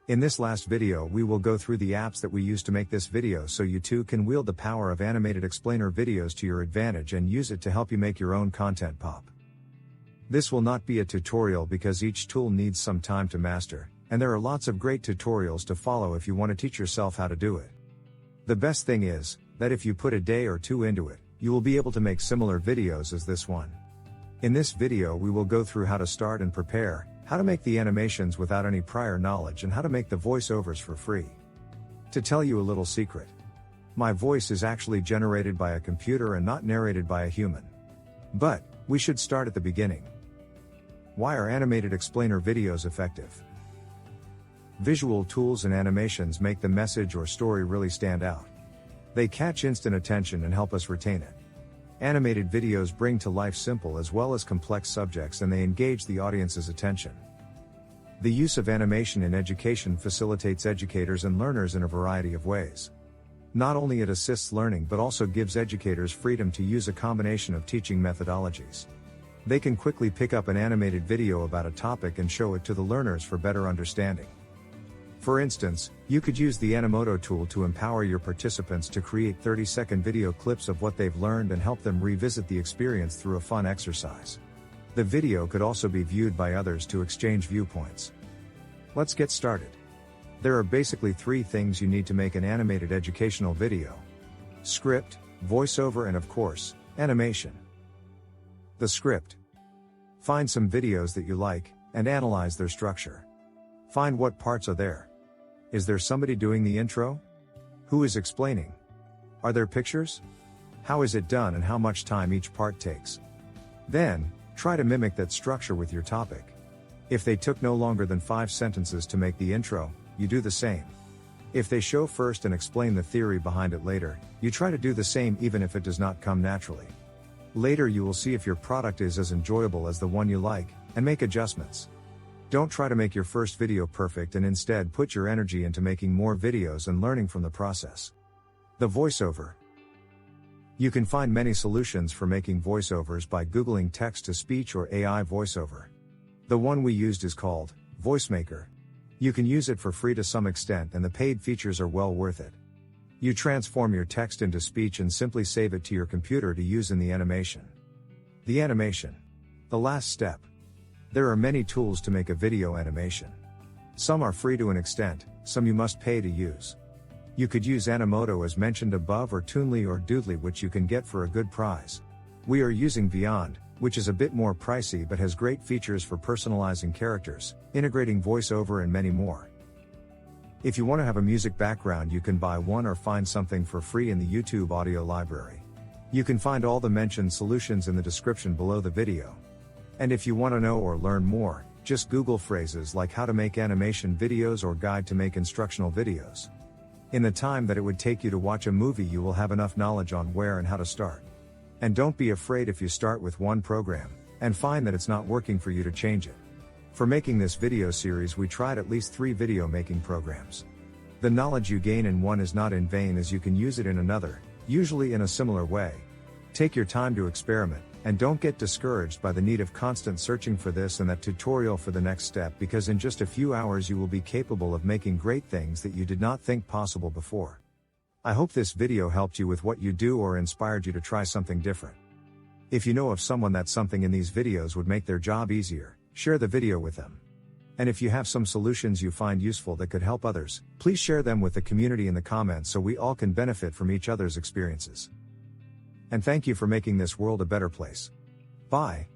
In this last video we will go through the apps that we use to make this video so you too can wield the power of animated explainer videos to your advantage and use it to help you make your own content pop. This will not be a tutorial because each tool needs some time to master, and there are lots of great tutorials to follow if you want to teach yourself how to do it. The best thing is, that if you put a day or two into it, you will be able to make similar videos as this one. In this video we will go through how to start and prepare, how to make the animations without any prior knowledge and how to make the voiceovers for free. To tell you a little secret. My voice is actually generated by a computer and not narrated by a human. But, we should start at the beginning. Why are animated explainer videos effective? Visual tools and animations make the message or story really stand out. They catch instant attention and help us retain it. Animated videos bring to life simple as well as complex subjects and they engage the audience's attention. The use of animation in education facilitates educators and learners in a variety of ways. Not only it assists learning but also gives educators freedom to use a combination of teaching methodologies. They can quickly pick up an animated video about a topic and show it to the learners for better understanding. For instance, you could use the Animoto tool to empower your participants to create 30-second video clips of what they've learned and help them revisit the experience through a fun exercise. The video could also be viewed by others to exchange viewpoints. Let's get started. There are basically three things you need to make an animated educational video: script, voiceover, and of course, animation. The script. Find some videos that you like, and analyze their structure. Find what parts are there. Is there somebody doing the intro? Who is explaining? Are there pictures? How is it done and how much time each part takes? Then, try to mimic that structure with your topic. If they took no longer than 5 sentences to make the intro, you do the same. If they show first and explain the theory behind it later, you try to do the same even if it does not come naturally. Later you will see if your product is as enjoyable as the one you like, and make adjustments. Don't try to make your first video perfect and instead put your energy into making more videos and learning from the process. The voiceover. You can find many solutions for making voiceovers by Googling text-to-speech or AI voiceover. The one we used is called VoiceMaker. You can use it for free to some extent and the paid features are well worth it. You transform your text into speech and simply save it to your computer to use in the animation. The animation. The last step. There are many tools to make a video animation. Some are free to an extent, some you must pay to use. You could use Animoto as mentioned above or Toonly or Doodly, which you can get for a good price. We are using Beyond, which is a bit more pricey but has great features for personalizing characters, integrating voiceover and many more. If you want to have a music background you can buy one or find something for free in the YouTube audio library. You can find all the mentioned solutions in the description below the video. And if you want to know or learn more, just Google phrases like how to make animation videos or guide to make instructional videos. In the time that it would take you to watch a movie you will have enough knowledge on where and how to start. And don't be afraid if you start with one program, and find that it's not working for you to change it. For making this video series we tried at least 3 video making programs. The knowledge you gain in one is not in vain as you can use it in another, usually in a similar way. Take your time to experiment, and don't get discouraged by the need of constant searching for this and that tutorial for the next step because in just a few hours you will be capable of making great things that you did not think possible before. I hope this video helped you with what you do or inspired you to try something different. If you know of someone that something in these videos would make their job easier, share the video with them. And if you have some solutions you find useful that could help others, please share them with the community in the comments so we all can benefit from each other's experiences. And thank you for making this world a better place. Bye.